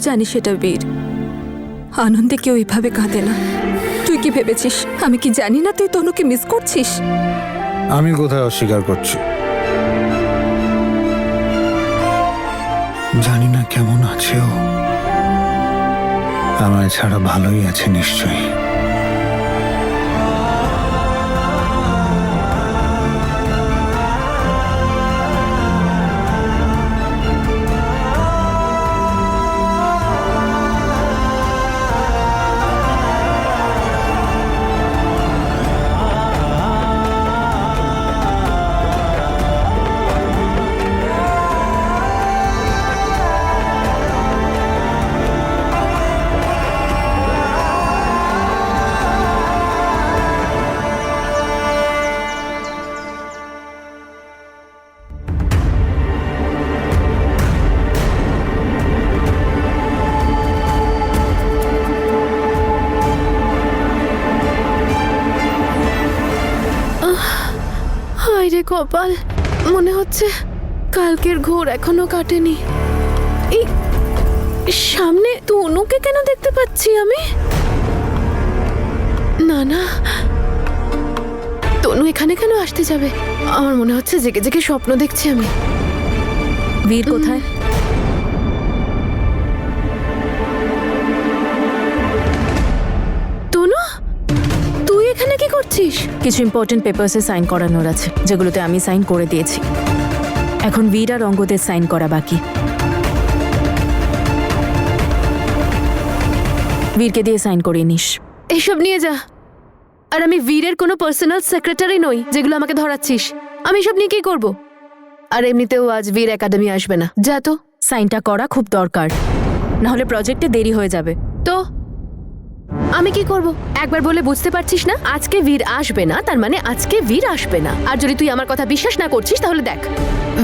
জানি সেটা বীর। আনন্দে কেউ এইভাবে কাঁদে না। তুই কি ভেবেছিস আমি কি জানি না তুই তনুকে মিস করছিস? আমি কোথায় অস্বীকার করছি? জানি না কেমন আছে ও, আমায় ছাড়া ভালোই আছে নিশ্চয়ই। হায় রে কপাল, মনে হচ্ছে কালকের ঘোর এখনো কাটেনি। এই সামনে তনুকে কেন দেখতে পাচ্ছি আমি? না না, তনু এখানে কেন আসতে যাবে? আমার মনে হচ্ছে জেগে জেগে স্বপ্ন দেখছি আমি। বীর কোথায়? তনু, তুই এখানে কি করছিস? কিছু ইম্পর্টেন্ট পেপারসে সাইন করানোর আছে, যেগুলোতে আমি সাইন করে দিয়েছি। এখন বীর আর অঙ্গদের সাইন করা বাকি। বীরকে দিয়ে সাইন করিয়ে নিস। এইসব নিয়ে যা। আর আমি বীরের কোনো পার্সোনাল সেক্রেটারি নই যেগুলো আমাকে ধরাচ্ছিস। আমি এসব নিয়ে কি করব? আর এমনিতেও আজ বীর একাডেমি আসবে না। যা তো। সাইনটা করা খুব দরকার, নাহলে প্রজেক্টে দেরি হয়ে যাবে। তো আমি কি করব? একবার বলে বুঝতে পারছিস না? আজকে বীর আসবে না তার মানে আজকে বীর আসবে না। আর যদি তুই আমার কথা বিশ্বাস না করছিস তাহলে দেখ,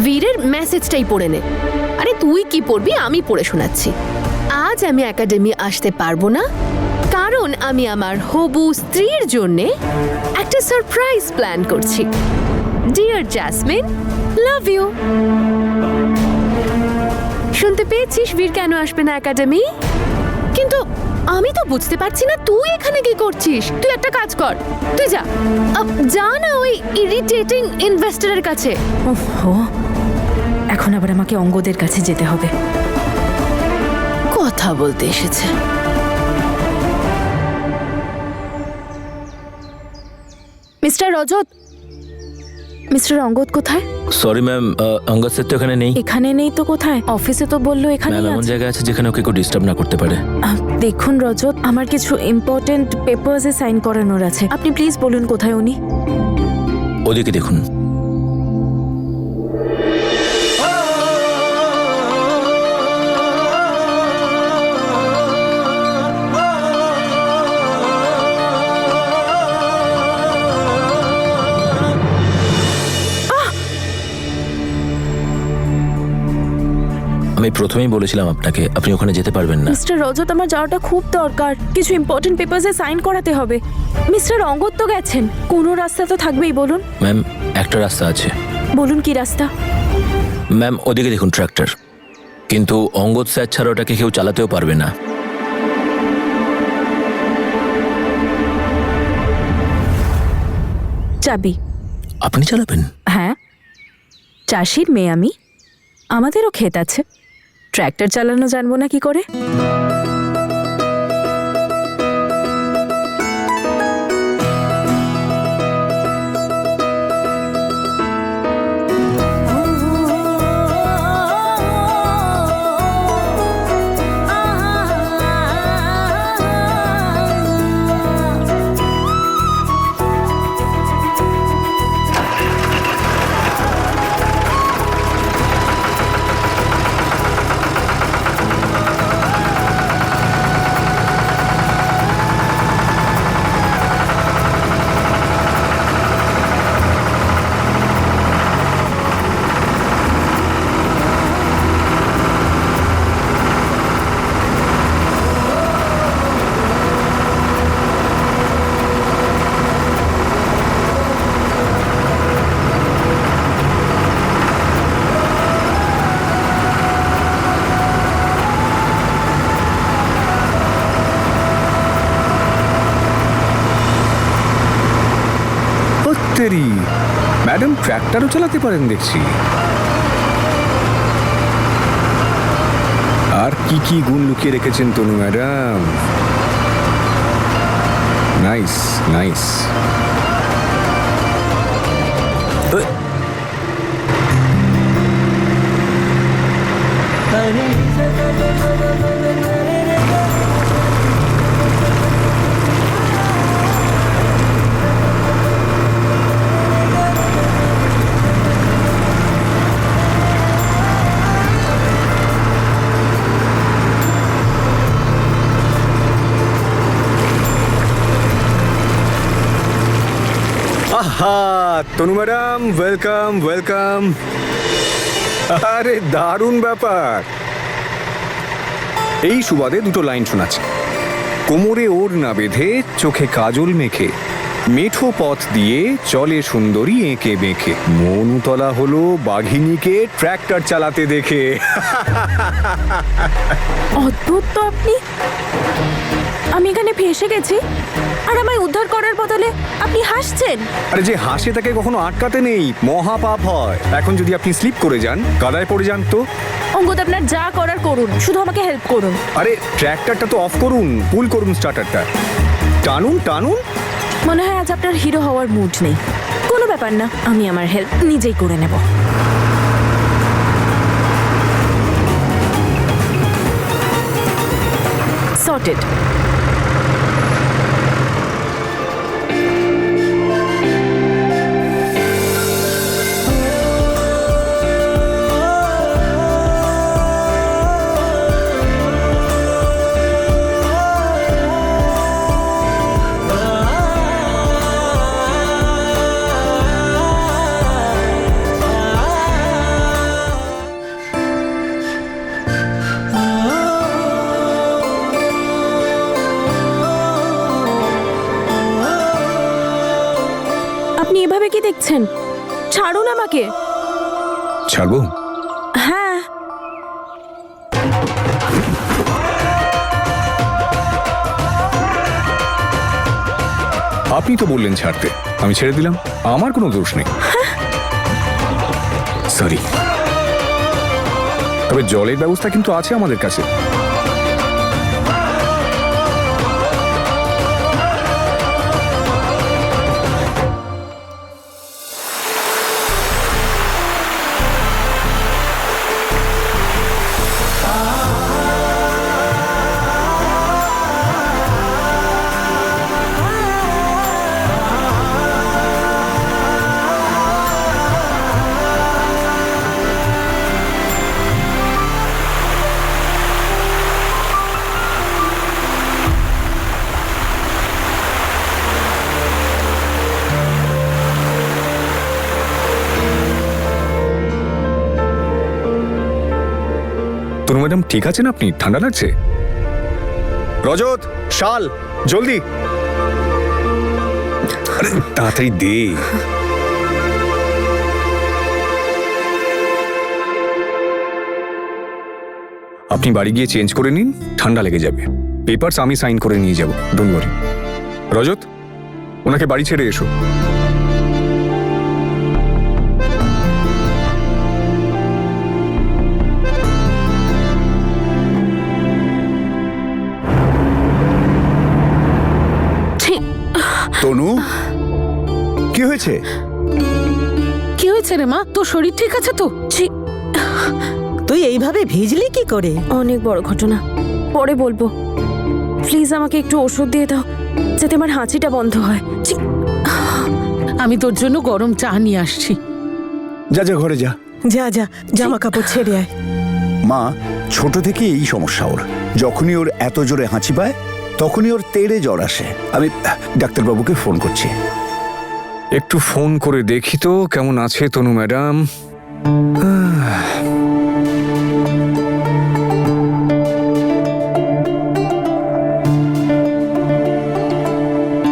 বীরের মেসেজটাই পড়ে নে। আরে তুই কি পড়বি আমি পড়ে শোনাচ্ছি। আজ আমি একাডেমি আসতে পারবো না কারণ আমি আমার হবু স্ত্রীর জন্য একটা সারপ্রাইজ প্ল্যান করছি। Dear Jasmine, love you. শুনতে পেয়েছিস বীর কেন আসবে না একাডেমি? কিন্তু আমি তো বুঝতে পারছি না তুই এখানে কি করছিস। তুই একটা কাজ কর, তুই যা যা না ওই ইরিটেটিং ইনভেস্টরের কাছে। ওহো, এখন আবার আমাকে অঙ্গদের কাছে যেতে হবে। কথা বলতে এসেছে। মিস্টার রজত, মিস্টার অঙ্গদ কোথায়? সরি ম্যাম, অঙ্গদ স্যার তো এখানে নেই। এখানে নেই তো কোথায়? অফিসে তো বললো এখানেই ম্যাম এমন আছে। জায়গায় আছে যেখানে ওকে কেউ ডিস্টার্ব না করতে পারে। দেখুন রজত, আমার কিছু ইম্পর্টেন্ট পেপারসে সাইন করানোর আছে। আপনি প্লিজ বলুন কোথায় উনি। ওদিকে দেখুন। আমি প্রথমেই বলেছিলাম আপনাকে, আপনি ওখানে যেতে পারবেন না। মিস্টার রজত, আমার যাওয়াটা খুব দরকার। কিছু ইম্পর্টেন্ট পেপারসে সাইন করাতে হবে। মিস্টার অঙ্গদ তো গেছেন, কোনো রাস্তা তো থাকবেই, বলুন। ম্যাম একটা রাস্তা আছে। বলুন কি রাস্তা? ম্যাম ওদিকে দেখুন ট্রাক্টর, কিন্তু অঙ্গদ স্যার ছাড়া ওটাকে কেউ চালাতেও পারবে না। চাবি আপনি চালাবেন? হ্যাঁ, চাষির মেয়ে আমি, আমাদেরও ক্ষেত আছে। ট্র্যাক্টর চালানো জানবো না কি করে? ম্যাডাম ট্র্যাক্টরও চালাতে পারেন দেখছি। আর কি কি গুণ লুকিয়ে রেখেছেন তনু ম্যাডাম? Nice nice. আহা তনু ম্যাডাম, ওয়েলকাম ওয়েলকাম। আরে দারুণ ব্যাপার। এই সুবাদে দুটো লাইন শোনাচ্ছে। কোমরে ওর না বেঁধে, চোখে কাজল মেখে, মেঠো পথ দিয়ে চলে সুন্দরী এঁকে বেঁকে, মনুতলা হলো বাঘিনীকে ট্র্যাক্টর চালাতে দেখে। অদ্ভুত তো আপনি। আমি এখানে ফেঁসে গেছি আর আমায় উদ্ধার করার বদলে আপনি হাসছেন। আরে যে হাসে তাকে কখনো আটকাতে নেই, মহাপাপ হয়। এখন যদি আপনি স্লিপ করে যান, কাদায় পড়ে যান তো? অঙ্গদ, আপনার যা করার করুন, শুধু আমাকে হেল্প করুন। আরে ট্র্যাক্টরটা তো অফ করুন, পুল করুন স্টার্টারটা, টানুন টানুন। মনে হয় আজ আপনার হিরো হওয়ার মুড নেই। কোনো ব্যাপার না, আমি আমার হেল্প নিজেই করে নেব। সর্টেড। আপনি এভাবে কি দেখছেন? ছাড়ুন আমাকে। ছাড়বো? হ্যাঁ। আপনি তো বললেন ছাড়তে, আমি ছেড়ে দিলাম। আমার কোনো দোষ নেই। সরি। তবে জলের ব্যবস্থা কিন্তু আছে আমাদের কাছে। তনু ম্যাডাম ঠিক আছেন আপনি? ঠান্ডা লাগছে? রজত, শাল, জলদি। আরে তাড়াতাড়ি দে। আপনি বাড়ি গিয়ে চেঞ্জ করে নিন, ঠান্ডা লেগে যাবে। পেপারস আমি সাইন করে নিয়ে যাব, ডোন্ট ওয়ারি। রজত, ওনাকে বাড়ি ছেড়ে এসো। তনু, কি হয়েছে? কি হয়েছে রে মা? তোর শরীর ঠিক আছে তো? তুই এইভাবে ভিজলি কি করে? অনেক বড় ঘটনা, পরে বলবো। প্লিজ আমাকে একটু ওষুধ দিয়ে দাও, যাতে আমার হাঁচিটা বন্ধ হয়। আমি তোর জন্য গরম চা নিয়ে আসছি। যা যা ঘরে যা। যা যা, জামা কাপড় ছেড়ে আয়। মা, ছোট থেকে এই সমস্যা ওর। যখনই ওর এত জোরে হাঁচি পায়, তখনই ওর তেড়ে জ্বর আসে। আমি ডাক্তারবাবুকে ফোন করছি। একটু ফোন করে দেখি তো কেমন আছে তনু ম্যাডাম।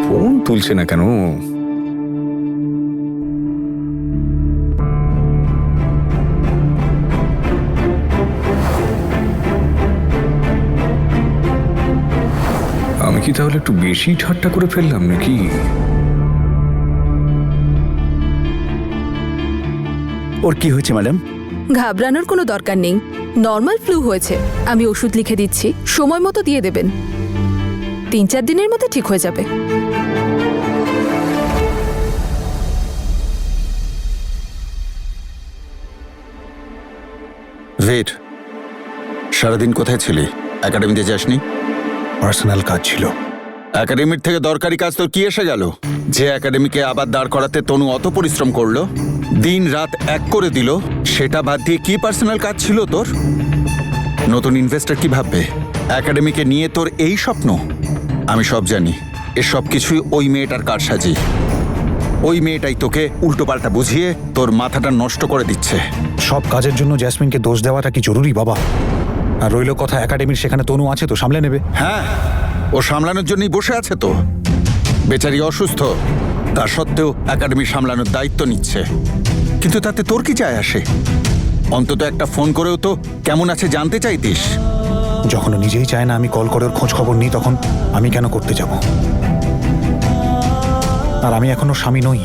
ফোন তুলছে না কেন? আমি কি তাহলে একটু বেশি ঠাট্টা করে ফেললাম নাকি? ওর কি হয়েছে ম্যাডাম? ঘাবড়ানোর কোনো দরকার নেই, নর্মাল ফ্লু হয়েছে। আমি ওষুধ লিখে দিচ্ছি, সময় মতো দিয়ে দেবেন। 3-4 দিনের মধ্যে ঠিক হয়ে যাবে। ভেট, সারাদিন কোথায় ছিলি? একাডেমিতে যাসনি? পার্সোনাল কাজ ছিল। একাডেমির থেকে দরকারি কাজ তোর কি এসে গেল? যে একাডেমিকে আবার দাঁড় করাতে তনু অত পরিশ্রম করলো, দিন রাত এক করে দিল, সেটা বাদ দিয়ে কি পার্সোনাল কাজ ছিল তোর? নতুন ইনভেস্টর কি ভাববে? একাডেমিকে নিয়ে তোর এই স্বপ্ন? আমি সব জানি, এসব কিছুই ওই মেয়েটার কারসাজি। ওই মেয়েটাই তোকে উল্টোপাল্টা বুঝিয়ে তোর মাথাটা নষ্ট করে দিচ্ছে। সব কাজের জন্য জ্যাসমিনকে দোষ দেওয়াটা কি জরুরি বাবা? আর রইল কথা একাডেমির, সেখানে তনু আছে তো, সামলে নেবে। হ্যাঁ, ও সামলানোর জন্যই বসে আছে তো। বেচারি অসুস্থ, তা সত্ত্বেও একাডেমি সামলানোর দায়িত্ব নিচ্ছে। কিন্তু তাতে তোর কি যায় আসে? অন্তত একটা ফোন করেও তো কেমন আছে জানতে চাইতিস। যখন ও নিজেই চায় না আমি কল করে ওর খোঁজ খবর নিই, তখন আমি কেন করতে যাব? আর আমি এখনো স্বামী নই,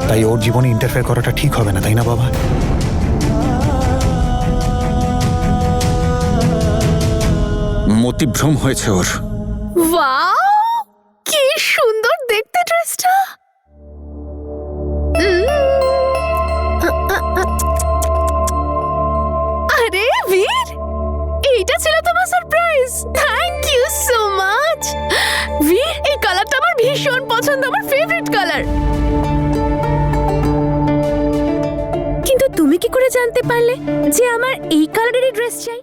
তাই ওর জীবনে ইন্টারফেয়ার করাটা ঠিক হবে না, তাই না বাবা? মতিভ্রম হয়েছে ওর। ওয়াও, কি সুন্দর দেখতে ড্রেসটা। আরে বীর, এইটা ছিল তোমার surprise. Thank you so much Veer. এই কালারটা আমার ভীষণ পছন্দ, আমার ফেভারিট কালার। কিন্তু তুমি কি করে জানতে পারলে যে আমার এই কালারেরই ড্রেস চাই?